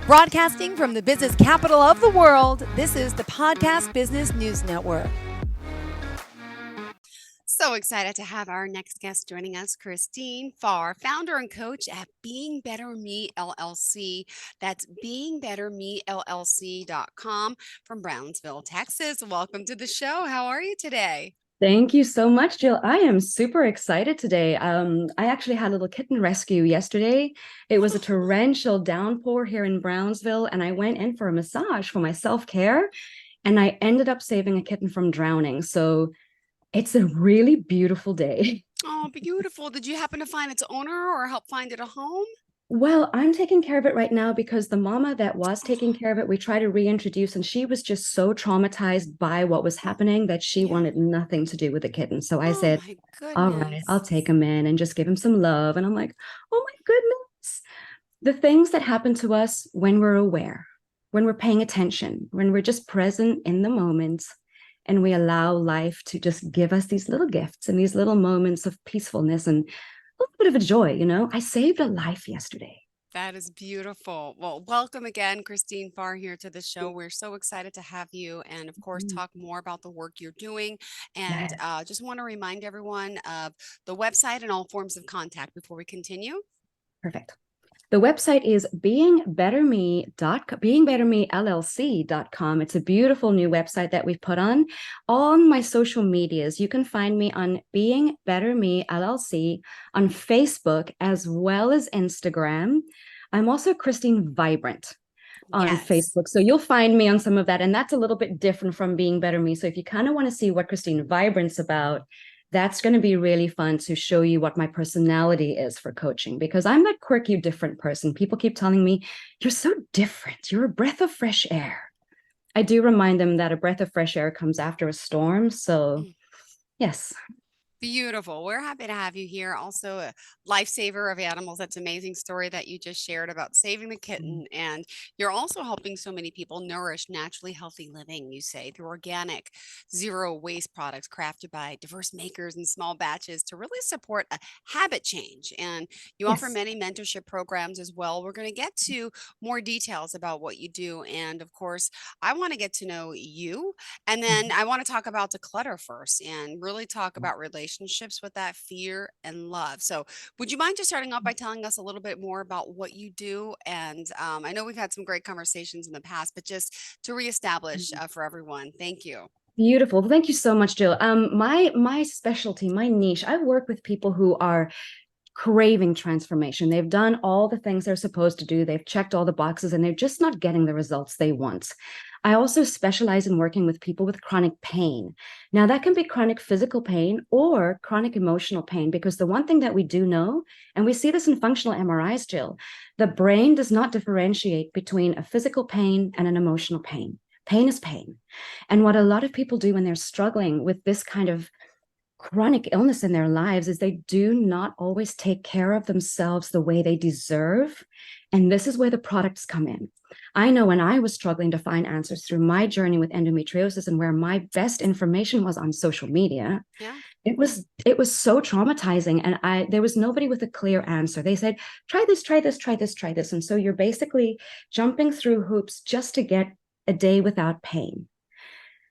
Broadcasting from the business capital of the world, this is the Podcast Business News Network. So excited to have our next guest joining us, Christine Farr, founder and coach at Being Better Me LLC. That's beingbettermellc.com from Brownsville, Texas. Welcome to the show. How are you today? Thank you so much, Jill. I am super excited today. I actually had a little kitten rescue yesterday. It was a torrential downpour here in Brownsville, and I went in for a massage for my self-care, and I ended up saving a kitten from drowning. So it's a really beautiful day. Oh, beautiful. Did you happen to find its owner or help find it a home? Well, I'm taking care of it right now because the mama that was taking care of it, we tried to reintroduce, and she was just so traumatized by what was happening that she Yeah. wanted nothing to do with the kitten. So I Oh said, my all right, I'll goodness. take him in and just give him some love. And I'm like, oh my goodness. The things that happen to us when we're aware, when we're paying attention, when we're just present in the moment, and we allow life to just give us these little gifts and these little moments of peacefulness and a little bit of a joy. I saved a life yesterday. That is beautiful. Well, welcome again, Christine Farr, here to the show. We're so excited to have you and, of course, Mhm. talk more about the work you're doing. And Yeah, just want to remind everyone of the website and all forms of contact before we continue. perfect. The website is beingbettermellc.com. It's a beautiful new website that we've put on my social medias. You can find me on Being Better Me LLC on Facebook as well as Instagram. I'm also Christine Vibrant on Yes. Facebook. So you'll find me on some of that. And that's a little bit different from Being Better Me. So if you kind of want to see what Christine Vibrant's about, that's going to be really fun to show you what my personality is for coaching, because I'm that quirky, different person. People keep telling me, you're so different. You're a breath of fresh air. I do remind them that a breath of fresh air comes after a storm. So, yes. Beautiful. We're happy to have you here. Also, a lifesaver of animals. That's an amazing story that you just shared about saving the kitten. And you're also helping so many people nourish naturally healthy living, you say, through organic, zero waste products crafted by diverse makers in small batches to really support a habit change. And you offer Yes. many mentorship programs as well. We're going to get to more details about what you do. And of course, I want to get to know you, and then I want to talk about declutter first and really talk about relationships with that fear and love. So, would you mind just starting off by telling us a little bit more about what you do? And I know we've had some great conversations in the past, but just to reestablish for everyone, thank you. Beautiful. Thank you so much, Jill. My specialty, my niche, I work with people who are craving transformation. They've done all the things they're supposed to do. They've checked all the boxes and they're just not getting the results they want. I also specialize in working with people with chronic pain. Now, that can be chronic physical pain or chronic emotional pain, because the one thing that we do know, and we see this in functional MRIs, Jill, the brain does not differentiate between a physical pain and an emotional pain. Pain is pain. And what a lot of people do when they're struggling with this kind of chronic illness in their lives is they do not always take care of themselves the way they deserve. And this is where the products come in. I know when I was struggling to find answers through my journey with endometriosis, and where my best information was on social media, Yeah. it was so traumatizing. And there was nobody with a clear answer. They said, try this, try this, try this, try this. And so you're basically jumping through hoops just to get a day without pain.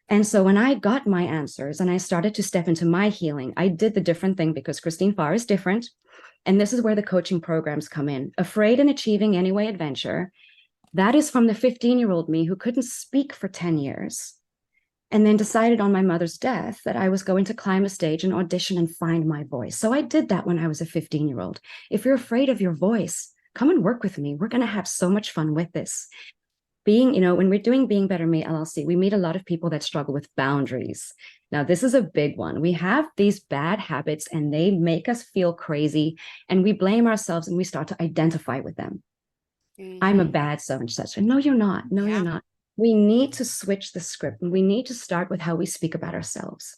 And so when I got my answers and I started to step into my healing, I did the different thing, because Christine Farr is different. And this is where the coaching programs come in. Afraid and Achieving Anyway Adventure. That is from the 15-year-old me who couldn't speak for 10 years and then decided on my mother's death that I was going to climb a stage and audition and find my voice. So I did that when I was a 15-year-old. If you're afraid of your voice, come and work with me. We're going to have so much fun with this. When we're doing Being Better Me LLC, we meet a lot of people that struggle with boundaries. Now, this is a big one. We have these bad habits and they make us feel crazy, and we blame ourselves and we start to identify with them. I'm a Hmm. bad so and such. And no, you're not. No, you're Yeah. not. We need to switch the script, and we need to start with how we speak about ourselves.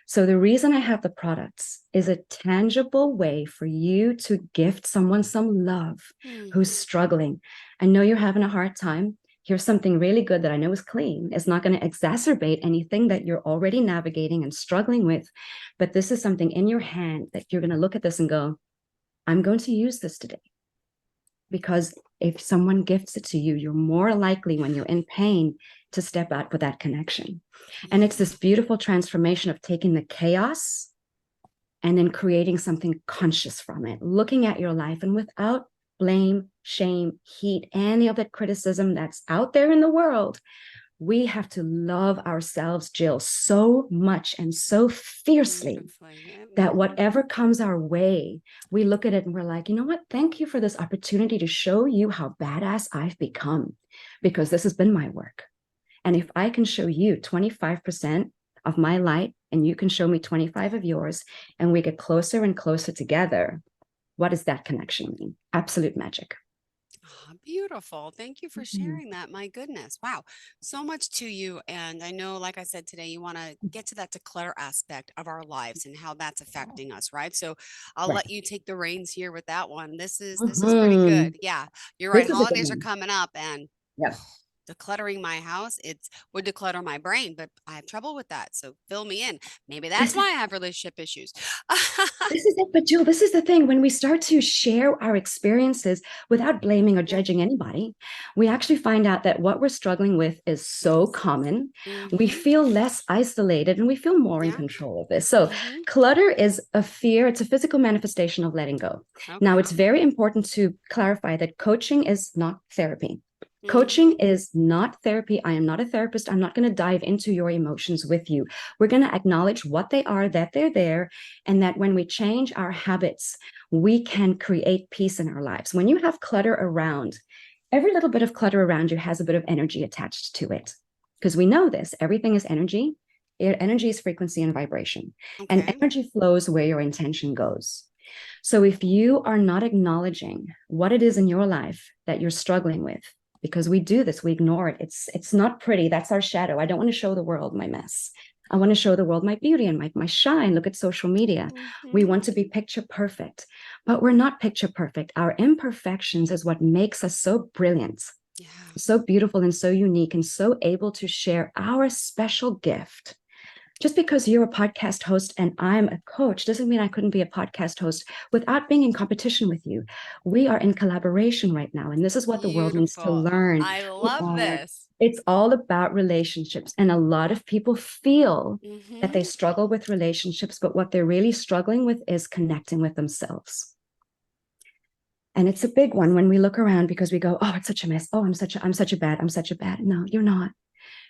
So the reason I have the products is a tangible way for you to gift someone some love Hmm. who's struggling. I know you're having a hard time. Here's something really good that I know is clean. It's not going to exacerbate anything that you're already navigating and struggling with. But this is something in your hand that you're going to look at this and go, I'm going to use this today. because if someone gifts it to you, you're more likely when you're in pain to step out for that connection. And it's this beautiful transformation of taking the chaos and then creating something conscious from it, looking at your life, and without blame, shame, heat, any of that criticism that's out there in the world, we have to love ourselves, Jill, so much and so fiercely that whatever comes our way, we look at it and we're like, you know what? Thank you for this opportunity to show you how badass I've become, because this has been my work. And if I can show you 25% of my light and you can show me 25 of yours, and we get closer and closer together, what does that connection mean? Absolute magic. Ah, beautiful. Thank you for sharing that. My goodness. Wow. So much to you. And I know, like I said today, you want to get to that declutter aspect of our lives and how that's affecting us, right? So I'll Right. let you take the reins here with that one. This is pretty good. Yeah, you're right. This is a good Holidays are one. coming up and Yeah. decluttering my house, it would declutter my brain, but I have trouble with that. So fill me in. Maybe that's why I have relationship issues. This is it. But Jill, this is the thing. When we start to share our experiences without blaming or judging anybody, we actually find out that what we're struggling with is so common. We feel less isolated and we feel more in Yeah. control of this. So clutter is a fear. It's a physical manifestation of letting go. Now, Okay. it's very important to clarify that coaching is not therapy. Coaching is not therapy. I am not a therapist. I'm not going to dive into your emotions with you. We're going to acknowledge what they are, that they're there, and that when we change our habits, we can create peace in our lives. When you have clutter around, every little bit of clutter around you has a bit of energy attached to it. Because we know this, everything is energy. Energy is frequency and vibration. And Okay. energy flows where your intention goes. So if you are not acknowledging what it is in your life that you're struggling with, because we do this, we ignore it. It's not pretty. That's our shadow. I don't want to show the world my mess. I want to show the world my beauty and my shine. Look at social media. We want to be picture perfect, but we're not picture perfect. Our imperfections is what makes us so brilliant, so beautiful, and so unique, and so able to share our special gift. Just because you're a podcast host and I'm a coach doesn't mean I couldn't be a podcast host without being in competition with you. We are in collaboration right now, and this is what the world needs to Beautiful. learn. I love this. It's all about relationships, and a lot of people feel that they struggle with relationships, but what they're really struggling with is connecting with themselves. And it's a big one when we look around, because we go, oh, it's such a mess. Oh, I'm such a bad. No, you're not.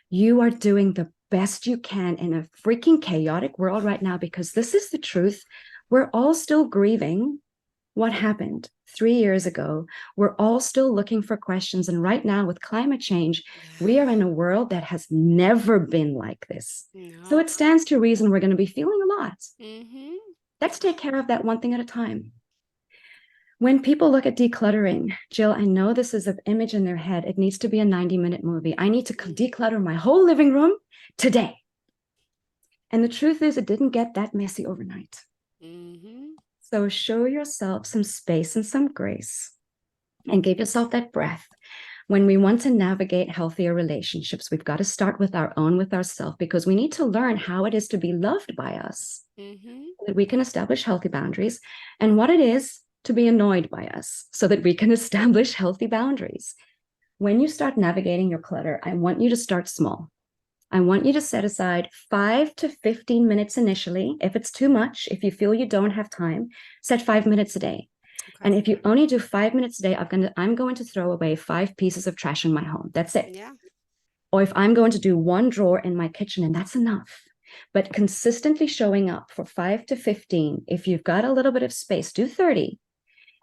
You are doing the best you can in a freaking chaotic world right now, because this is the truth. We're all still grieving what happened 3 years ago. We're all still looking for questions. And right now, with climate change, we are in a world that has never been like this. So it stands to reason we're going to be feeling a lot. Let's take care of that one thing at a time. When people look at decluttering, Jill, I know this is an image in their head. It needs to be a 90-minute movie. I need to declutter my whole living room today. And the truth is, it didn't get that messy overnight. So show yourself some space and some grace, and give yourself that breath. When we want to navigate healthier relationships, we've got to start with ourselves, because we need to learn how it is to be loved by us, so that we can establish healthy boundaries, and what it is to be annoyed by us, so that we can establish healthy boundaries. When you start navigating your clutter, I want you to start small. I want you to set aside 5 to 15 minutes initially. If it's too much, if you feel you don't have time, set 5 minutes a day. And if you only do 5 minutes a day, I'm going to throw away 5 pieces of trash in my home. That's it. Or if I'm going to do 1 drawer in my kitchen, and that's enough. But consistently showing up for 5 to 15. If you've got a little bit of space, do 30.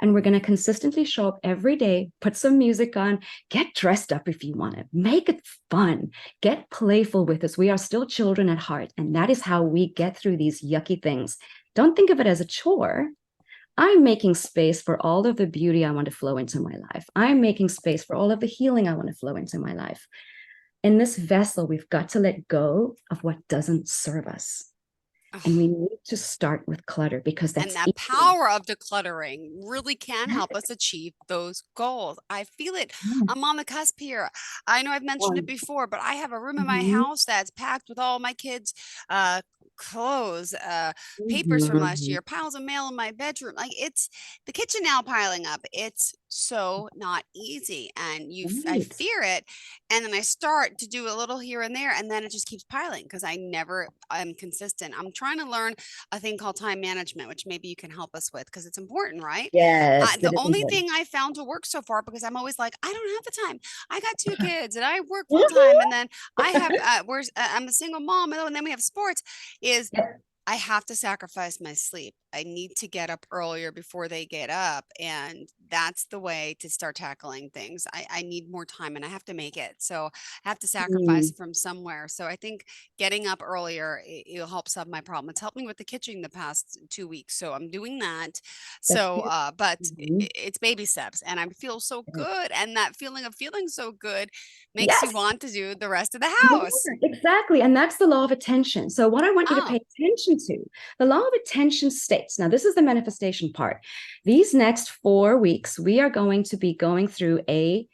And we're going to consistently show up every day, put some music on, get dressed up if you want to, make it fun, get playful with us. We are still children at heart, and that is how we get through these yucky things. Don't think of it as a chore. I'm making space for all of the beauty I want to flow into my life. I'm making space for all of the healing I want to flow into my life. In this vessel, we've got to let go of what doesn't serve us. And we need to start with clutter, because that's that power of decluttering really can help us achieve those goals. I feel it. I'm on the cusp here. I know I've mentioned it before, but I have a room in my house that's packed with all my kids' clothes, papers from last Mhm. year, piles of mail in my bedroom. Like it's the kitchen now piling up. It's so not easy. And I Right. fear it. And then I start to do a little here and there, and then it just keeps piling because I'm consistent. I'm trying to learn a thing called time management, which maybe you can help us with because it's important, right? Yes, The it is only important. thing I found to work so far, because I'm always like, I don't have the time. I got two kids and I work full time, and then I have I'm a single mom, and then we have sports. Is Yep. I have to sacrifice my sleep. I need to get up earlier before they get up. And that's the way to start tackling things. I need more time and I have to make it. So I have to sacrifice Mm, from somewhere. So I think getting up earlier, it'll help solve my problem. It's helped me with the kitchen the past 2 weeks. So I'm doing that. that's So, beautiful. but Mhm. it's baby steps and I feel so good. And that feeling of feeling so good makes you Yes. want to do the rest of the More, house. exactly. And that's the law of attention. So, what I want you to Oh, pay attention to, the law of attention states, now, this is the manifestation part. These next 4 weeks, we are going to be going through a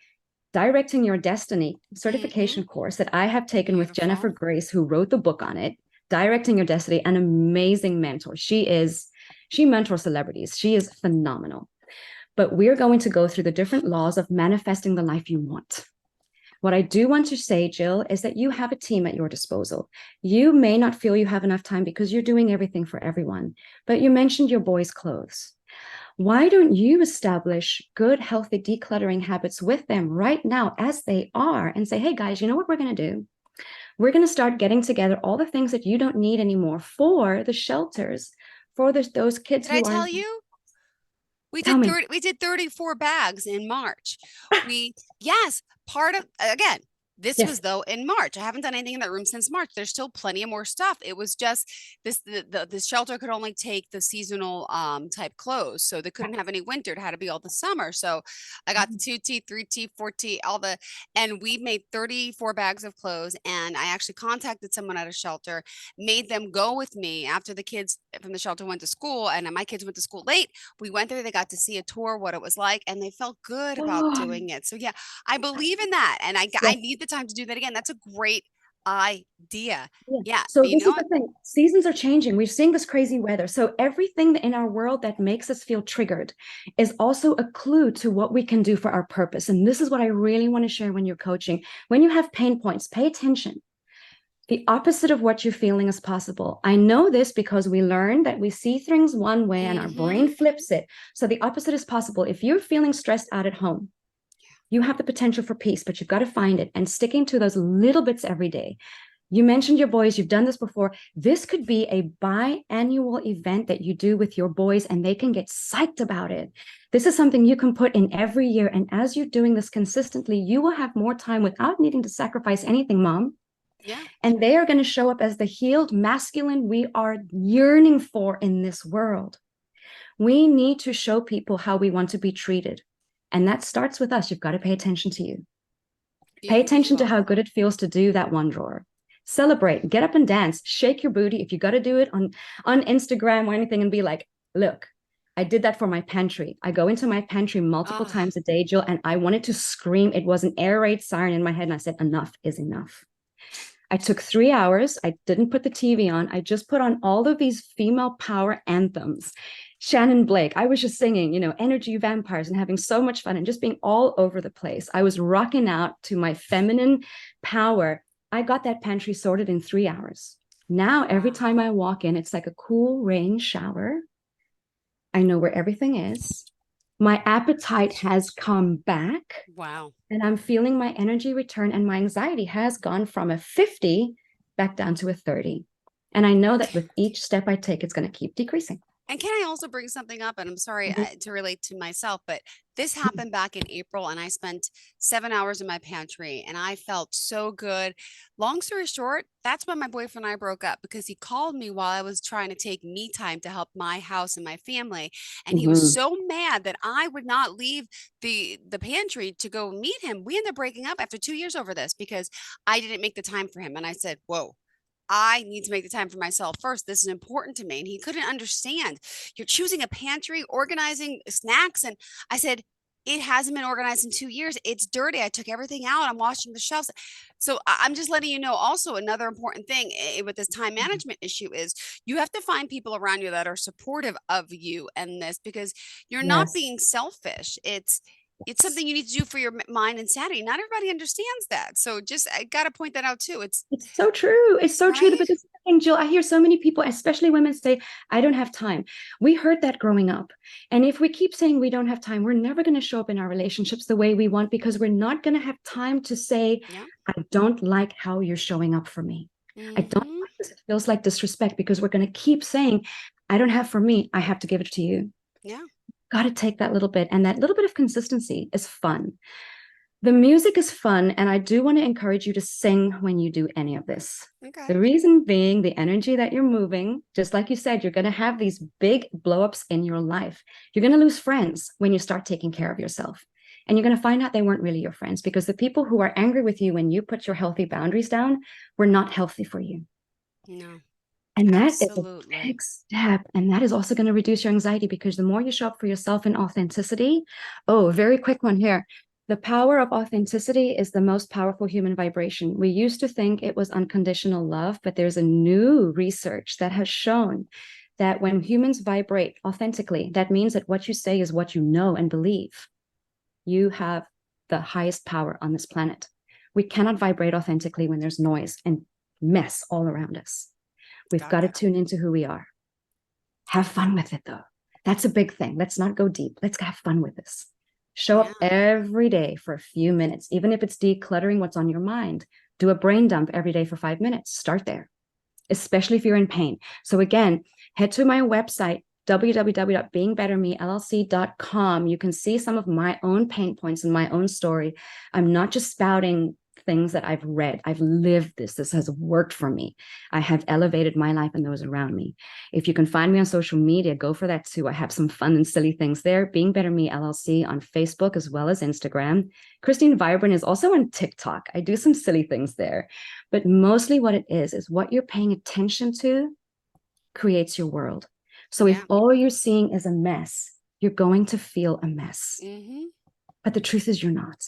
Directing Your Destiny mm-hmm. certification course that I have taken with Jennifer Beautiful. Grace, who wrote the book on it. Directing Your Destiny, an amazing mentor. She mentors celebrities. She is phenomenal. But we're going to go through the different laws of manifesting the life you want. What I do want to say, Jill, is that you have a team at your disposal. You may not feel you have enough time because you're doing everything for everyone, but you mentioned your boys' clothes. Why don't you establish good, healthy decluttering habits with them right now as they are and say, hey, guys, you know what we're going to do? We're going to start getting together all the things that you don't need anymore for the shelters, for those kids Did I who are, tell you? tell me. We did 34 bags in March. Yes, part of again, this Yes. was though in March. I haven't done anything in that room since March. There's still plenty of more stuff. It was just the shelter could only take the seasonal type clothes. So they couldn't have any winter. It had to be all the summer. So I got the 2T, 3T, 4T, and we made 34 bags of clothes. And I actually contacted someone at a shelter, made them go with me after the kids from the shelter went to school, and my kids went to school late. We went there, they got to see a tour, what it was like, and they felt good about Oh, doing it. So yeah, I believe in that. And I yes. need the time to do that again. That's a great idea. Yeah. Yeah. So But you this know is what? the thing. Seasons are changing. We're seeing this crazy weather. So everything in our world that makes us feel triggered is also a clue to what we can do for our purpose. And this is what I really want to share when you're coaching. When you have pain points, pay attention. The opposite of what you're feeling is possible. I know this because we learn that we see things one way and our brain Mm-hmm. flips it. So the opposite is possible. If you're feeling stressed out at home, you have the potential for peace, but you've got to find it and sticking to those little bits every day. You mentioned your boys, you've done this before. This could be a biannual event that you do with your boys, and they can get psyched about it. This is something you can put in every year. And as you're doing this consistently, you will have more time without needing to sacrifice anything, mom. Yeah. And they are going to show up as the healed masculine we are yearning for in this world. We need to show people how we want to be treated. And that starts with us. You've got to pay attention to you. Pay attention to Beautiful. how good it feels to do that one drawer. Celebrate, get up and dance, shake your booty. If you got to do it on Instagram or anything and be like, look, I did that for my pantry. I go into my pantry multiple Ah, times a day, Jill, and I wanted to scream. It was an air raid siren in my head. And I said, enough is enough. I took 3 hours. I didn't put the TV on. I just put on all of these female power anthems. Shannon Blake, I was just singing, energy vampires and having so much fun and just being all over the place. I was rocking out to my feminine power. I got that pantry sorted in 3 hours. Now, every wow. time I walk in, it's like a cool rain shower. I know where everything is. My appetite has come back Wow. and I'm feeling my energy return, and my anxiety has gone from a 50 back down to a 30. And I know that with each step I take, it's going to keep decreasing. And can I also bring something up? And I'm sorry Mhm. to relate to myself, but this happened back in April, and I spent 7 hours in my pantry, and I felt so good. Long story short, that's when my boyfriend and I broke up because he called me while I was trying to take me time to help my house and my family, and he was Mhm. so mad that I would not leave the pantry to go meet him. We ended up breaking up after 2 years over this because I didn't make the time for him, and I said, "Whoa." I need to make the time for myself first. This is important to me. And he couldn't understand. You're choosing a pantry, organizing snacks. And I said, it hasn't been organized in 2 years. It's dirty. I took everything out. I'm washing the shelves. So I'm just letting you know also another important thing with this time management issue is you have to find people around you that are supportive of you and this, because you're not Yes. being selfish. It's Yes. something you need to do for your mind and sanity. Not everybody understands that. So just I got to point that out too. It's It's so true. It's so true. right. But this is the thing, Jill, I hear so many people, especially women, say, I don't have time. We heard that growing up. And if we keep saying we don't have time, we're never going to show up in our relationships the way we want, because we're not going to have time to say, Yeah. I don't like how you're showing up for me. I don't Mm-hmm. like this. It feels like disrespect, because we're going to keep saying, I don't have for me. I have to give it to you. Yeah. Got to take that little bit. And that little bit of consistency is fun. The music is fun, and I do want to encourage you to sing when you do any of this. Okay. The reason being the energy that you're moving, just like you said, you're going to have these big blow-ups in your life. You're going to lose friends when you start taking care of yourself. And you're going to find out they weren't really your friends, because the people who are angry with you when you put your healthy boundaries down were not healthy for you. No. And that is a Absolutely. big step. And that is also going to reduce your anxiety, because the more you show up for yourself in authenticity, oh, very quick one here. The power of authenticity is the most powerful human vibration. We used to think it was unconditional love, but there's a new research that has shown that when humans vibrate authentically, that means that what you say is what you know and believe. You have the highest power on this planet. We cannot vibrate authentically when there's noise and mess all around us. We've got to Got it. tune into who we are. Have fun with it, though. That's a big thing. Let's not go deep. Let's have fun with this. Show up Yeah. every day for a few minutes, even if it's decluttering what's on your mind. Do a brain dump every day for 5 minutes. Start there, especially if you're in pain. So again, head to my website, www.beingbettermellc.com. You can see some of my own pain points and my own story. I'm not just spouting things that I've read. I've lived this. This has worked for me. I have elevated my life and those around me. If you can find me on social media, go for that too. I have some fun and silly things there. Being Better Me LLC on Facebook as well as Instagram. Christine Vibrant is also on TikTok. I do some silly things there. But mostly what it is what you're paying attention to creates your world. So if Yeah. all you're seeing is a mess, you're going to feel a mess. Mm-hmm. But the truth is you're not.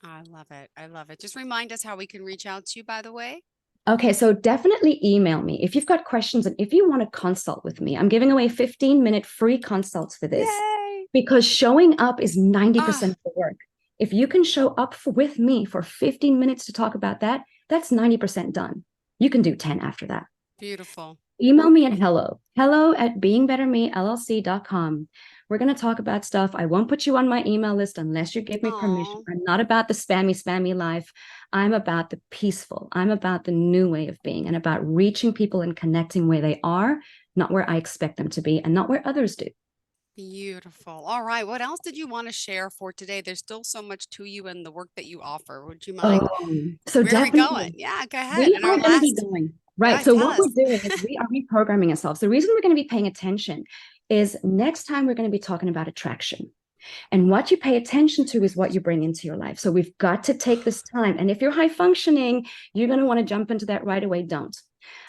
I love it. I love it. Just remind us how we can reach out to you, by the way. Okay, so definitely email me if you've got questions, and if you want to consult with me. I'm giving away 15-minute free consults for this, Yay. because showing up is 90% Ah, of the work. If you can show up with me for 15 minutes to talk about that, that's 90% done. You can do 10 after that. beautiful. Email me at hello@beingbettermellc.com. We're going to talk about stuff. I won't put you on my email list unless you give me permission. Oh, I'm not about the spammy life. I'm about the peaceful. I'm about the new way of being, and about reaching people and connecting where they are, not where I expect them to be, and not where others do. beautiful. All right. What else did you want to share for today? There's still so much to you and the work that you offer. Would you mind? So Where are we definitely, going? Yeah, go ahead. we And are our going to be last, going. go Right. ahead, So tell what we're us. doing is we are reprogramming ourselves. The reason we're going to be paying attention is next time we're going to be talking about attraction. And what you pay attention to is what you bring into your life. So we've got to take this time. And if you're high functioning, you're going to want to jump into that right away. Don't.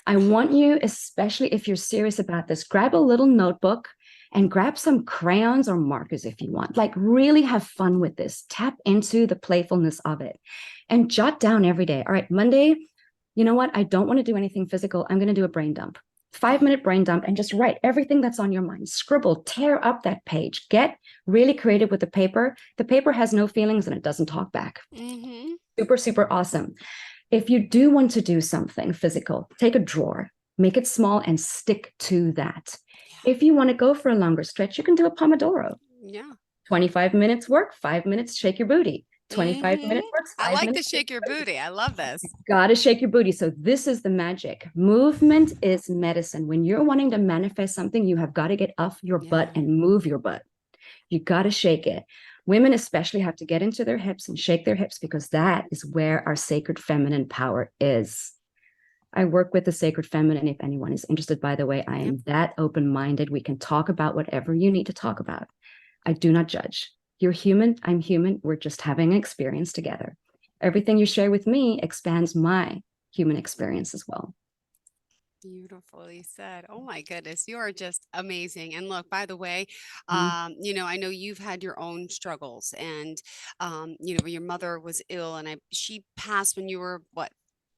I want you, especially if you're serious about this, grab a little notebook and grab some crayons or markers if you want. Like, really have fun with this. Tap into the playfulness of it and jot down every day. All right, Monday, you know what? I don't want to do anything physical. I'm going to do a brain dump. 5-minute brain dump, and just write everything that's on your mind. Scribble, tear up that page. Get really creative with the paper. The paper has no feelings and it doesn't talk back. Mm-hmm. Super, super awesome. If you do want to do something physical, take a drawer, make it small, and stick to that. If you want to go for a longer stretch, you can do a Pomodoro. Yeah. 25 minutes work, 5 minutes shake your booty. 25 Mm-hmm. minutes works, I 5 like to minutes. shake your booty. I love this. Gotta shake your booty. So this is the magic. Movement is medicine. When you're wanting to manifest something, you have got to get off your butt Yeah. and move your butt. You got to shake it. Women especially have to get into their hips and shake their hips, because that is where our sacred feminine power is. I work with the sacred feminine. If anyone is interested, by the way, I am that open-minded. We can talk about whatever you need to talk about. I do not judge. You're human. I'm human. We're just having an experience together. Everything you share with me expands my human experience as well. Beautifully said. Oh my goodness, you are just amazing. And look, by the way, Mhm. I know you've had your own struggles, and your mother was ill, and she passed when you were what,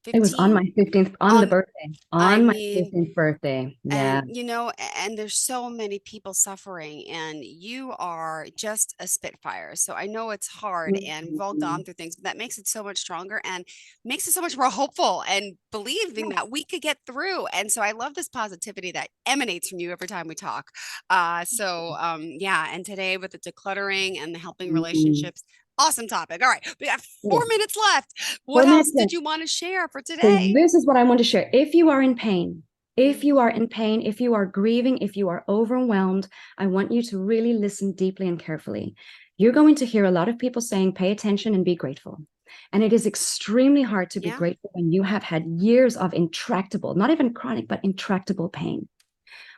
It was on 15? my 15th, on the On, birthday, I on my mean, 15th birthday. and Yeah. and there's so many people suffering, and you are just a spitfire. So I know it's hard, and we've all Mhm. gone through things, but that makes it so much stronger and makes it so much more hopeful and believing that we could get through. And so I love this positivity that emanates from you every time we talk. Yeah, and today with the decluttering and the helping Mhm. relationships, awesome topic. All right, we got Yeah. 4 minutes left. What 4 minutes else did left. you want to share for So today? this is what I want to share. If you are in pain, if you Mhm. are in pain, if you are grieving, if you are overwhelmed, I want you to really listen deeply and carefully. You're going to hear a lot of people saying, pay attention and be grateful. And it is extremely hard to be Yeah. grateful when you have had years of intractable, not even chronic, but intractable pain.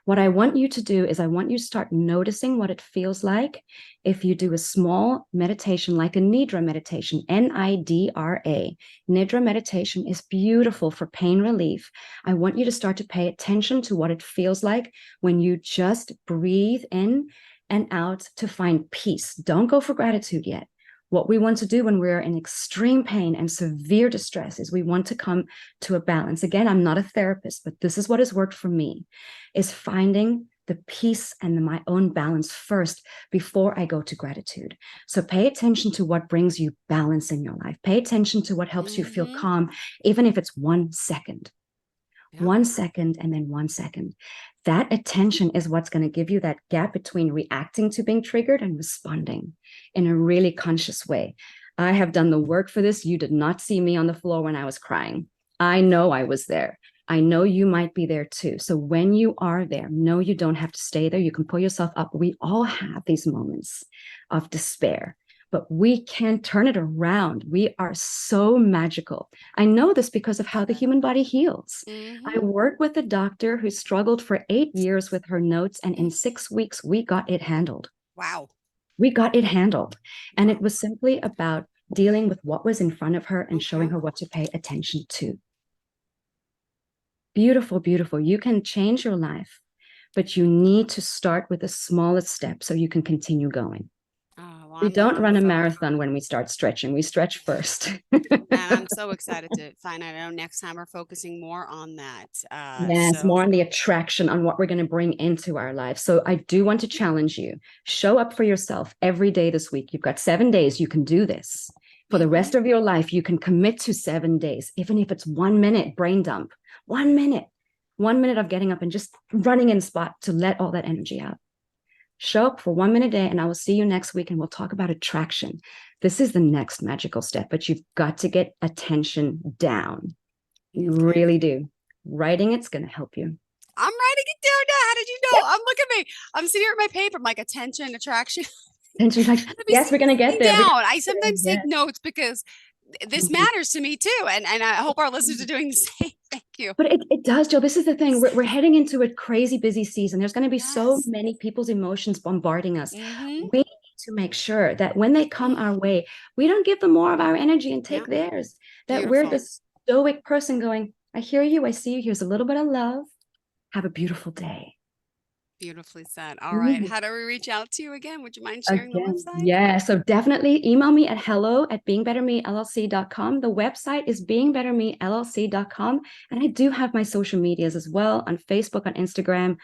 What I want you to do is I want you to start noticing what it feels like if you do a small meditation like a Nidra meditation, Nidra. Nidra meditation is beautiful for pain relief. I want you to start to pay attention to what it feels like when you just breathe in and out to find peace. Don't go for gratitude yet. What we want to do when we're in extreme pain and severe distress is we want to come to a balance. Again, I'm not a therapist, but this is what has worked for me, is finding the peace and my own balance first before I go to gratitude. So pay attention to what brings you balance in your life. Pay attention to what helps you feel Mhm. calm, even if it's 1 second. Yeah. 1 second and then 1 second. That attention is what's going to give you that gap between reacting to being triggered and responding in a really conscious way. I have done the work for this. You did not see me on the floor when I was crying. I know I was there. I know you might be there too. So when you are there, no, you don't have to stay there. You can pull yourself up. We all have these moments of despair, but we can turn it around. We are so magical. I know this because of how the human body heals. I Mhm. worked with a doctor who struggled for 8 years with her notes, and in 6 weeks, we got it handled. Wow. We got it handled. And it Wow. was simply about dealing with what was in front of her and showing Okay. her what to pay attention to. Beautiful, beautiful. You can change your life, but you need to start with the smallest step so you can continue going. Oh, well, We I'm don't looking run a forward. marathon when we start stretching, we stretch first. And I'm so excited to find out. I know next time we're focusing more on that. Yes, So more on the attraction, on what we're going to bring into our life. So I do want to challenge you. Show up for yourself every day this week. You've got 7 days. You can do this. For the mhm. rest of your life, you can commit to 7 days, even if it's 1 minute brain dump. 1 minute. 1 minute of getting up and just running in spot to let all that energy out. Show up for 1 minute a day, and I will see you next week and we'll talk about attraction. This is the next magical step, but you've got to get attention down. You Okay. really do. Writing it's going to help you. I'm writing it down now. How did you know? Look at me. I'm sitting here at my paper. I'm like attention, attraction. And she's like, Let me yes, we're going to get sitting there. down. I sometimes Yeah. take notes because this Mhm. matters to me too. And I hope our listeners are doing the same. Thank you. But it does, Jill. This is the thing. We're heading into a crazy busy season. There's going to be so Yes. many people's emotions bombarding us. Mm-hmm. We need to make sure that when they come our way, we don't give them more of our energy and Yeah. take theirs. That we're Beautiful. the stoic person going, I hear you. I see you. Here's a little bit of love. Have a beautiful day. Beautifully said. All right. Mhm. How do we reach out to you again? Would you mind sharing the Again, website? yeah. So definitely email me at hello@beingbettermellc.com. The website is beingbettermellc.com. And I do have my social medias as well, on Facebook, on Instagram,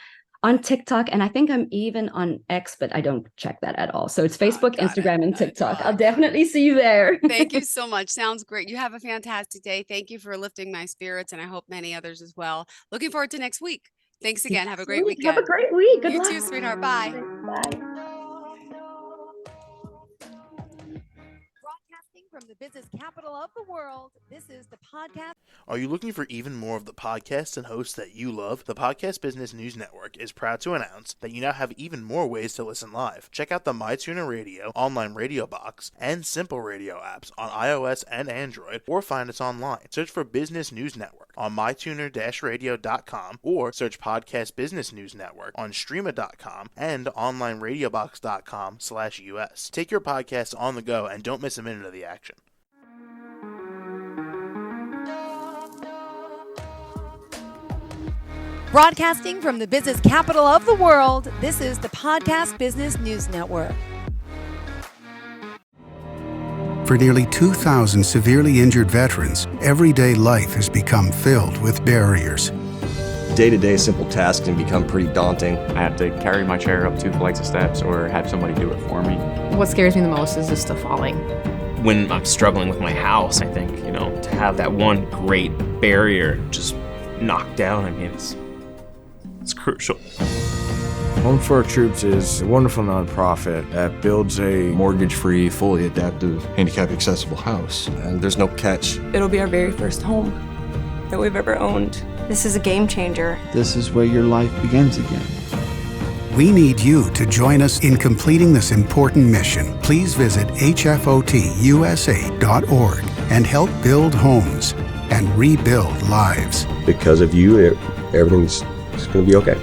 on TikTok. And I think I'm even on X, but I don't check that at all. So it's Facebook, Got it. Instagram, and TikTok. I'll Well, definitely see you there. thank you so much. Sounds great. You have a fantastic day. Thank you for lifting my spirits, and I hope many others as well. Looking forward to next week. Thanks again. Have a great Sweet. Have a weekend. great week. Good You luck. too, sweetheart. Bye. Bye. Broadcasting from the business capital of the world, this is the podcast. Are you looking for even more of the podcasts and hosts that you love? The Podcast Business News Network is proud to announce that you now have even more ways to listen live. Check out the MyTuner Radio, online radio box, and Simple Radio apps on iOS and Android, or find us online. Search for Business News Network on mytuner-radio.com, or search Podcast Business News Network on streama.com and onlineradiobox.com/US. Take your podcast on the go and don't miss a minute of the action. Broadcasting from the business capital of the world, this is the Podcast Business News Network. For nearly 2,000 severely injured veterans, everyday life has become filled with barriers. Day-to-day simple tasks can become pretty daunting. I have to carry my chair up 2 flights of steps or have somebody do it for me. What scares me the most is just the falling. When I'm struggling with my house, I think, to have that one great barrier just knocked down, it's crucial. Home for Our Troops is a wonderful nonprofit that builds a Mortgage-free, fully adaptive, handicap-accessible house. And there's no catch. It'll be our very first home that we've ever owned. This is a game changer. This is where your life begins again. We need you to join us in completing this important mission. Please visit hfotusa.org and help build homes and rebuild lives. Because of you, everything's going to be okay.